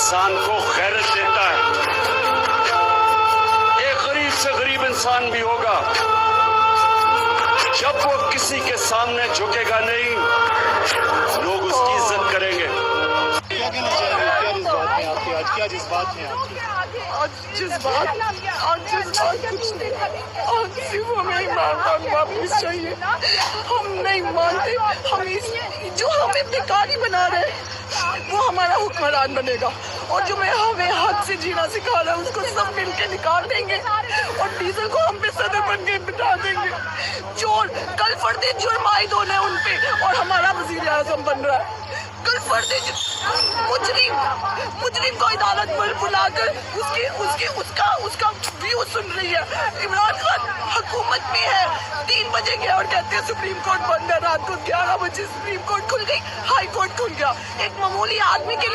انسان کو غیرت دیتا ہے. ایک غریب سے غریب انسان بھی ہوگا، جب وہ کسی کے سامنے جھکے گا نہیں، لوگ اس کی عزت کریں گے. کیا کہنا چاہیں گے؟ کیا جذبات ہیں آپ کے؟ آج کیا جذبات ہیں آپ کے؟ جذبات کچھ نہیں، آج صرف ہمیں ایمان واپس چاہیے. ہم نہیں مانتے، جو ہمیں بھکاری بنا رہے ہیں وہ ہمارا حکمران بنے گا، اور جو ہمیں حد سے جینا سکھا رہا ہے اس کو سب مل کے نکال دیں گے، اور ڈیزل کو ہم پہ صدر بن کے بٹھا دیں گے. چور کل فردی جرم عائد ہونا ہے ان پہ، اور ہمارا وزیر اعظم بن رہا ہے. کل فردی مجرم کو عدالت پر بلا کر اس کا ویو سن رہی ہے. عمران خان حکومت میں ہے، 3 بجے گیا اور کہتے ہیں سپریم کورٹ بند ہے. رات کو 11 بجے سپریم کورٹ کھل گئی، ہائی کورٹ کھل گیا. ایک معمولی آدمی کے لیے